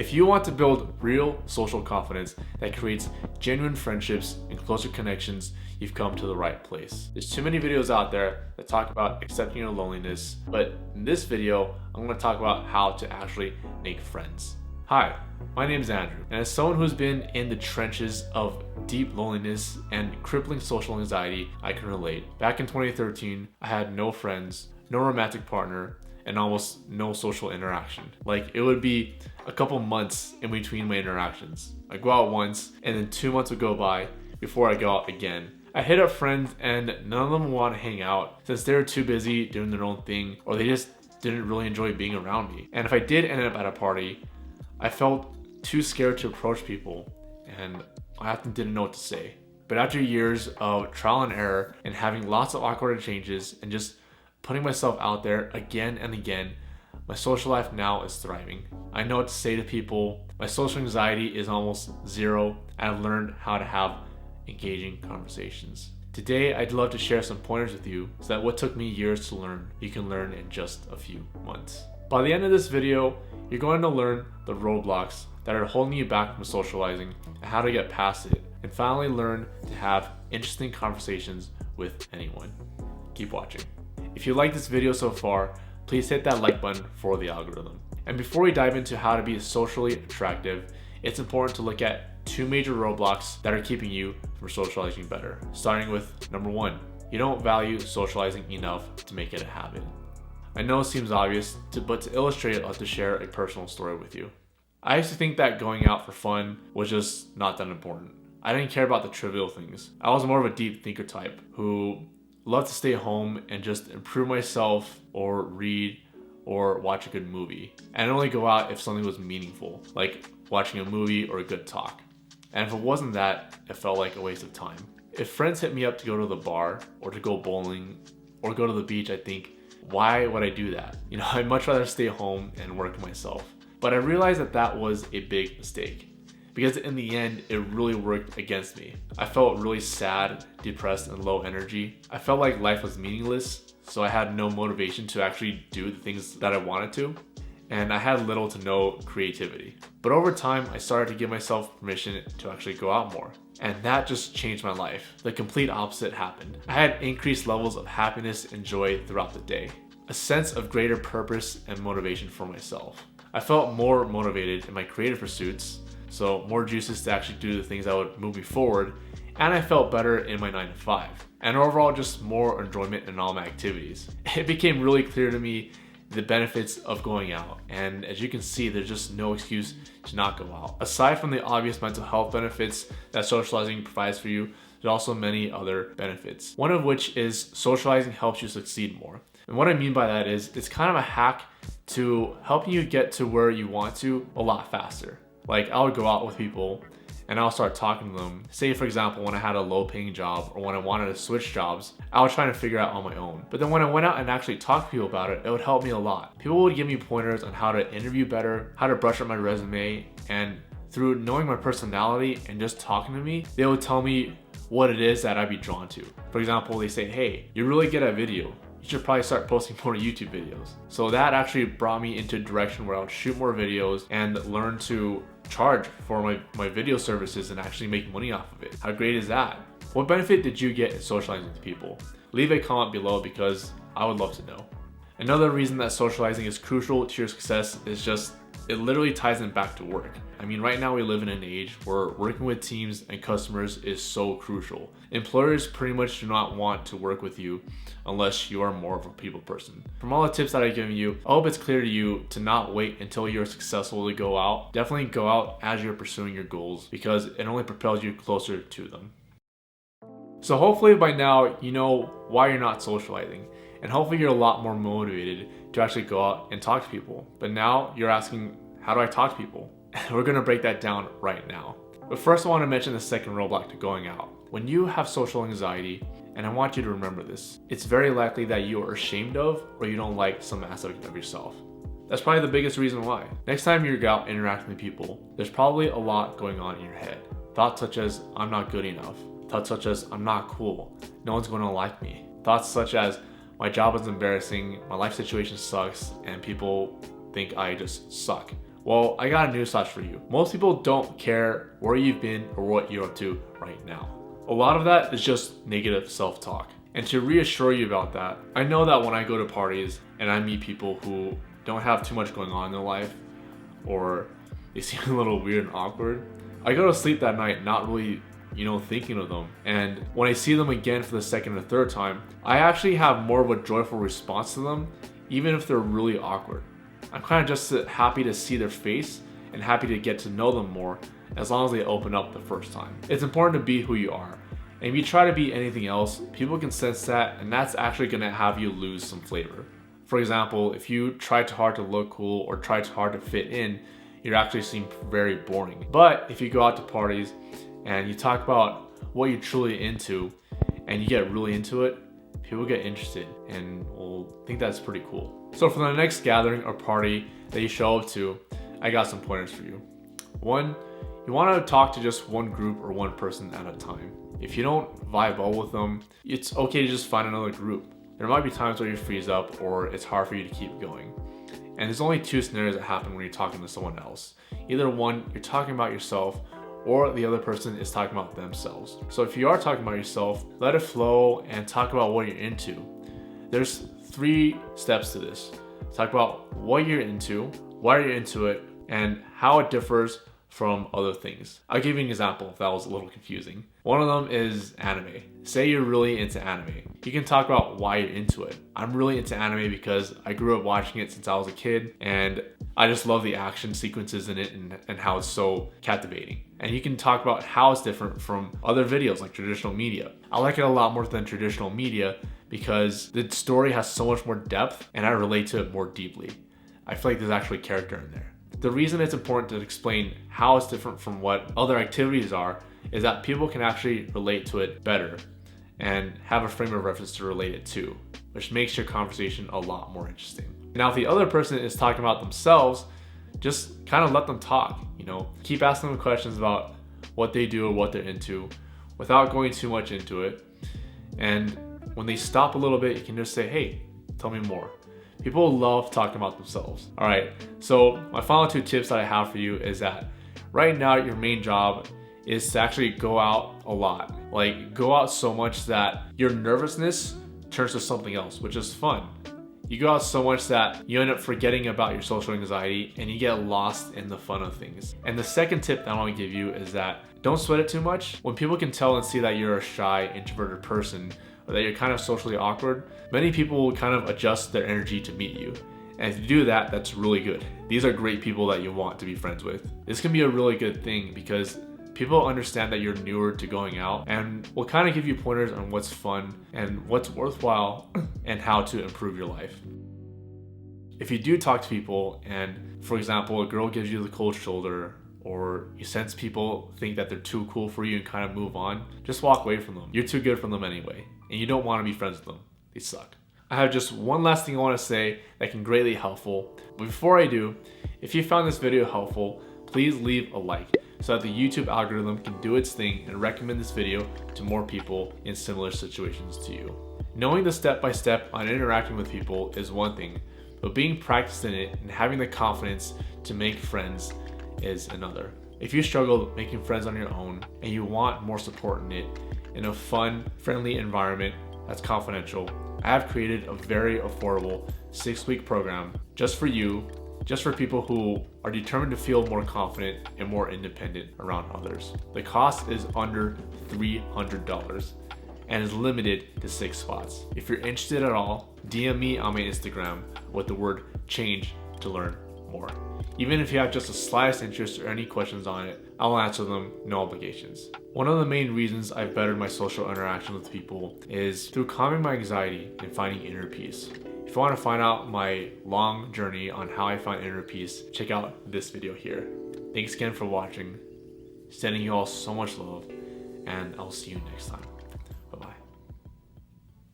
If you want to build real social confidence that creates genuine friendships and closer connections, you've come to the right place. There's too many videos out there that talk about accepting your loneliness, but in this video, I'm going to talk about how to actually make friends. Hi, my name is Andrew, and as someone who's been in the trenches of deep loneliness and crippling social anxiety, I can relate. Back in 2013, I had no friends, no romantic partner, and almost no social interaction. Like, it would be a couple months in between my interactions. I go out once, and then 2 months would go by before I go out again. I hit up friends, and none of them would want to hang out since they were too busy doing their own thing, or they just didn't really enjoy being around me. And if I did end up at a party, I felt too scared to approach people, and I often didn't know what to say. But after years of trial and error and having lots of awkward exchanges and just putting myself out there again and again, my social life now is thriving. I know what to say to people. My social anxiety is almost zero, and I've learned how to have engaging conversations. Today, I'd love to share some pointers with you so that what took me years to learn, you can learn in just a few months. By the end of this video, you're going to learn the roadblocks that are holding you back from socializing and how to get past it, and finally learn to have interesting conversations with anyone. Keep watching. If you like this video so far, please hit that like button for the algorithm. And before we dive into how to be socially attractive, it's important to look at two major roadblocks that are keeping you from socializing better. Starting with number one, you don't value socializing enough to make it a habit. I know it seems obvious, but to illustrate it, I'd like to share a personal story with you. I used to think that going out for fun was just not that important. I didn't care about the trivial things. I was more of a deep thinker type who loved to stay home and just improve myself or read or watch a good movie. And I'd only go out if something was meaningful, like watching a movie or a good talk. And if it wasn't that, it felt like a waste of time. If friends hit me up to go to the bar or to go bowling or go to the beach, I think, why would I do that? I'd much rather stay home and work myself. But I realized that that was a big mistake, because in the end, it really worked against me. I felt really sad, depressed, and low energy. I felt like life was meaningless, so I had no motivation to actually do the things that I wanted to, and I had little to no creativity. But over time, I started to give myself permission to actually go out more, and that just changed my life. The complete opposite happened. I had increased levels of happiness and joy throughout the day, a sense of greater purpose and motivation for myself. I felt more motivated in my creative pursuits, so more juices to actually do the things that would move me forward, and I felt better in my 9 to 5. And overall, just more enjoyment in all my activities. It became really clear to me the benefits of going out, and as you can see, there's just no excuse to not go out. Aside from the obvious mental health benefits that socializing provides for you, there's also many other benefits. One of which is socializing helps you succeed more. And what I mean by that is it's kind of a hack to helping you get to where you want to a lot faster. Like, I would go out with people and I'll start talking to them. Say, for example, when I had a low paying job or when I wanted to switch jobs, I was trying to figure out on my own. But then when I went out and actually talked to people about it, it would help me a lot. People would give me pointers on how to interview better, how to brush up my resume, and through knowing my personality and just talking to me, they would tell me what it is that I'd be drawn to. For example, they say, hey, you're really good at video. You should probably start posting more YouTube videos. So that actually brought me into a direction where I would shoot more videos and learn to charge for my video services and actually make money off of it. How great is that? What benefit did you get in socializing with people? Leave a comment below because I would love to know. Another reason that socializing is crucial to your success is just it literally ties in back to work. I mean, right now we live in an age where working with teams and customers is so crucial. Employers pretty much do not want to work with you unless you are more of a people person. From all the tips that I've given you, I hope it's clear to you to not wait until you're successful to go out. Definitely go out as you're pursuing your goals because it only propels you closer to them. So hopefully by now you know why you're not socializing, and hopefully you're a lot more motivated to actually go out and talk to people. But now you're asking, how do I talk to people? We're gonna break that down right now. But first I want to mention the second roadblock to going out. When you have social anxiety, and I want you to remember this, it's very likely that you are ashamed of or you don't like some aspect of yourself. That's probably the biggest reason why. Next time you're out interacting with people, there's probably a lot going on in your head. Thoughts such as, I'm not good enough. Thoughts such as, I'm not cool. No one's gonna like me. Thoughts such as, my job is embarrassing, my life situation sucks, and people think I just suck. Well, I got a newsflash for you. Most people don't care where you've been or what you're up to right now. A lot of that is just negative self-talk. And to reassure you about that, I know that when I go to parties and I meet people who don't have too much going on in their life, or they seem a little weird and awkward, I go to sleep that night not really, thinking of them. And when I see them again for the second or third time, I actually have more of a joyful response to them, even if they're really awkward. I'm kind of just happy to see their face and happy to get to know them more, as long as they open up the first time. It's important to be who you are. And if you try to be anything else, people can sense that, and that's actually gonna have you lose some flavor. For example, if you try too hard to look cool or try too hard to fit in, you actually seem very boring. But if you go out to parties and you talk about what you're truly into and you get really into it, people get interested and will think that's pretty cool. So for the next gathering or party that you show up to, I got some pointers for you. One, you want to talk to just one group or one person at a time. If you don't vibe well with them, it's okay to just find another group. There might be times where you freeze up or it's hard for you to keep going. And there's only two scenarios that happen when you're talking to someone else. Either one, you're talking about yourself, or the other person is talking about themselves. So if you are talking about yourself, let it flow and talk about what you're into. There's 3 steps to this. Talk about what you're into, why you're into it, and how it differs from other things. I'll give you an example if that was a little confusing. One of them is anime. Say you're really into anime. You can talk about why you're into it. I'm really into anime because I grew up watching it since I was a kid, and I just love the action sequences in it and how it's so captivating. And you can talk about how it's different from other videos like traditional media. I like it a lot more than traditional media because the story has so much more depth and I relate to it more deeply. I feel like there's actually character in there. The reason it's important to explain how it's different from what other activities are is that people can actually relate to it better and have a frame of reference to relate it to, which makes your conversation a lot more interesting. Now, if the other person is talking about themselves, just kind of let them talk, keep asking them questions about what they do or what they're into without going too much into it. And when they stop a little bit, you can just say, hey, tell me more. People love talking about themselves. All right, so my final 2 tips that I have for you is that right now your main job is to actually go out a lot. Like, go out so much that your nervousness turns to something else, which is fun. You go out so much that you end up forgetting about your social anxiety and you get lost in the fun of things. And the second tip that I want to give you is that don't sweat it too much. When people can tell and see that you're a shy, introverted person, or that you're kind of socially awkward, many people will kind of adjust their energy to meet you. And if you do that, that's really good. These are great people that you want to be friends with. This can be a really good thing because people understand that you're newer to going out and will kind of give you pointers on what's fun and what's worthwhile and how to improve your life. If you do talk to people and, for example, a girl gives you the cold shoulder or you sense people think that they're too cool for you and kind of move on, just walk away from them. You're too good for them anyway, and you don't want to be friends with them. They suck. I have just one last thing I want to say that can greatly helpful. But before I do, if you found this video helpful, please leave a like so that the YouTube algorithm can do its thing and recommend this video to more people in similar situations to you. Knowing the step-by-step on interacting with people is one thing, but being practiced in it and having the confidence to make friends is another. If you struggle making friends on your own and you want more support in it in a fun, friendly environment that's confidential, I have created a very affordable 6-week program just for you, just for people who are determined to feel more confident and more independent around others. The cost is under $300 and is limited to 6 spots. If you're interested at all, DM me on my Instagram with the word change to learn more. Even if you have just the slightest interest or any questions on it, I'll answer them, no obligations. One of the main reasons I've bettered my social interaction with people is through calming my anxiety and finding inner peace. If you want to find out my long journey on how I find inner peace, check out this video here. Thanks again for watching. Sending you all so much love, and I'll see you next time.